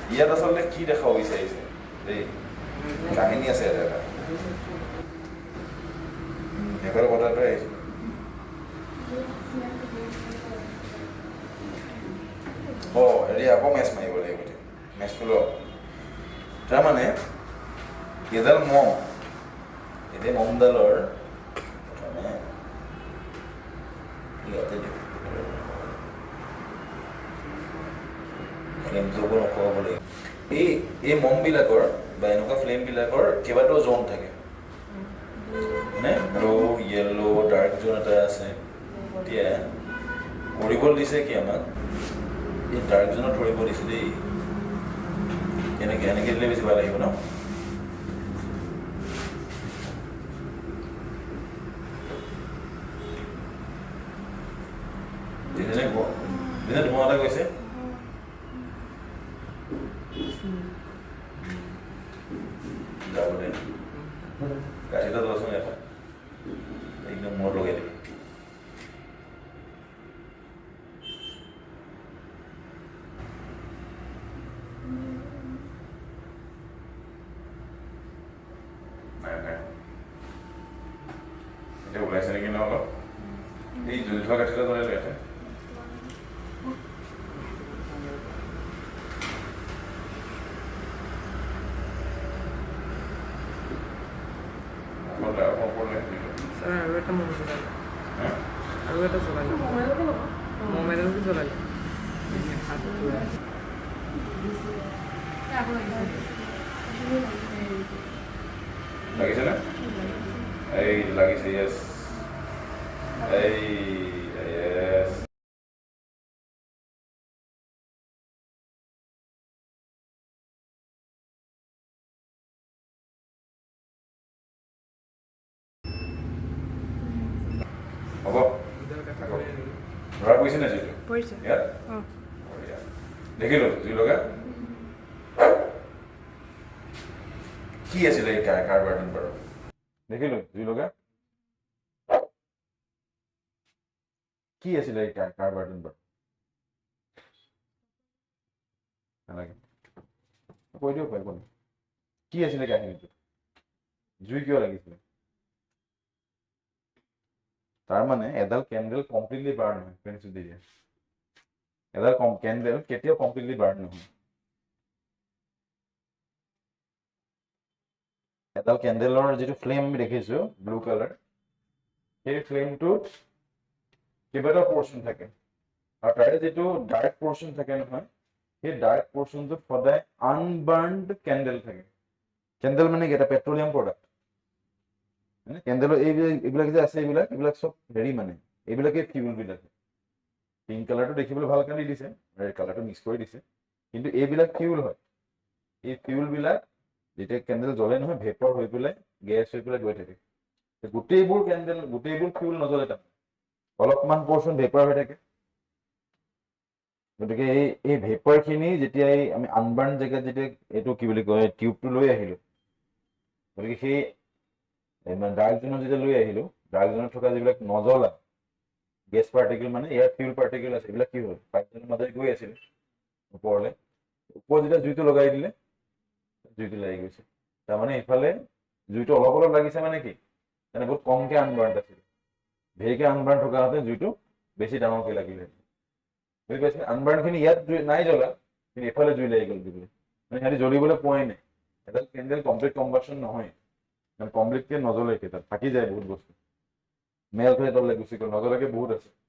ইয়াত আচলতে কি দেখাব বিচাৰিছে দেই কাহিনী আছে ইয়াত এটা শেষৰ কথাটো আহিছে হেৰি আকৌ মেচ মাৰিব লাগিব এতিয়া মেচটো ল তাৰমানে এডাল মহ এতিয়া মমডালৰ প্ৰথমে ইয়াতে দিওঁ ফ্লেমটো নকৰাব লাগিব এই মমবিলাকৰ বা এনেকুৱা ফ্লেমবিলাকৰ কেইবাটাও জোন থাকে মানে ব্লু য়েল্লো ডাৰ্ক জোন এটা আছে এতিয়া কৰিব দিছে কি আমাক এই ডাৰ্ক জোনত ধৰিব দিছে দেই এনেকৈ এনেকৈ দিলে বেছি ভাল লাগিব ন ধোঁৱা এটা গৈছে যাব দে কাঠিটা দোৱাচোন এটা একদম মূৰত লগাই দিবি এতিয়া ওলাইছে নেকি ন অলপ এই জুই থোৱা কাঠিটা ধৰাই লৈ আছে আৰু এটা মম জ্বলালে আৰু এটা জ্বলালে মমেলটো জ্বলালে লাগিছে না এই লাগিছে ইয়েছ এই ইয়েছ হ'ব ধৰা পৰিছে নে যিটো ইয়াত দেখিলো জুই লগা কি আছিলে এই কাৰবাৰটোত বাৰু দেখিলো জুই লগা কি আছিলে এই কাৰবাৰটোত বাৰু নালাগে কৈ দিব পাৰিব নি কি আছিলে কাহিনীটো জুই কিয় লাগিছিলে তাৰমানে এডাল কেণ্ডেল কমপ্লিটলি বাৰ্ণ নহয় ফ্ৰেণ্ডছ দি দিয়ে এডাল কেণ্ডেল কেতিয়াও কমপ্লিটলি বাৰ্ণ নহয় এডাল কেণ্ডেলৰ যিটো ফ্লেম আমি দেখিছো ব্লু কালাৰ সেই ফ্লেমটোত কেইবাটাও পৰ্চন থাকে আৰু তাৰে যিটো ডাৰ্ক পৰ্চন থাকে নহয় সেই ডাৰ্ক পৰ্চনটোত সদায় আনবাৰ্ণড কেণ্ডেল থাকে কেণ্ডেল মানে কি এটা পেট্ৰলিয়াম প্ৰডাক্ট কেণ্ডেলৰ এইবিলাক যে আছে এইবিলাক চব হেৰি মানে এইবিলাকে ফিউলবিলাক পিংক কালাৰটো দেখিবলৈ ভাল কাৰণে দিছে ৰেড কালাৰটো মিক্স কৰি দিছে কিন্তু এইবিলাক ফিউল হয় এই ফিউলবিলাক যেতিয়া কেণ্ডেল জ্বলে নহয় ভেপৰ হৈ পেলাই গেছ হৈ পেলাই গৈ থাকে গোটেইবোৰ কেণ্ডেল গোটেইবোৰ ফিউল নজ্বলে তাৰমানে অলপমান পৰ্চন ভেপাৰ হৈ থাকে গতিকে এই ভেপাৰখিনি যেতিয়া আমি আনবাৰ্ণ জেগাত যেতিয়া এইটো কি বুলি কয় টিউবটো লৈ আহিলোঁ গতিকে সেই ডাৰ্ক জোনত যেতিয়া লৈ আহিলোঁ ডাৰ্ক জোনত থকা যিবিলাক নজ্বলা গেছ পাৰ্টিকেল মানে এয়াৰ ফিউল পাৰ্টিকেল আছে এইবিলাক কি হ'ল পাইপজনৰ মাজেৰে গৈ আছিলে ওপৰলৈ ওপৰত যেতিয়া জুইটো লগাই দিলে জুইটো লাগি গৈছে তাৰমানে ইফালে জুইটো অলপ অলপ লাগিছে মানে কি মানে বহুত কমকৈ আনবাৰ্ণ আছিলে ধেৰকৈ আনবাৰ্ণ থকা হওঁতে জুইটো বেছি ডাঙৰকৈ লাগিলে বুজি পাইছে আনবাৰ্ণখিনি ইয়াত জুই নাই জ্বলা কিন্তু এফালে জুই লাগি গ'ল দিবলৈ মানে সিহঁতি জ্বলিবলৈ পোৱাই নাই এডাল কেণ্ডেল কমপ্লিট কম্বাশ্যন নহয় কমপ্লিটকৈ নজ্বলে তাত থাকি যায় বহুত বস্তু মেল্ট হৈ তললৈ গুচি গ'ল নজ্বলাকৈ বহুত আছে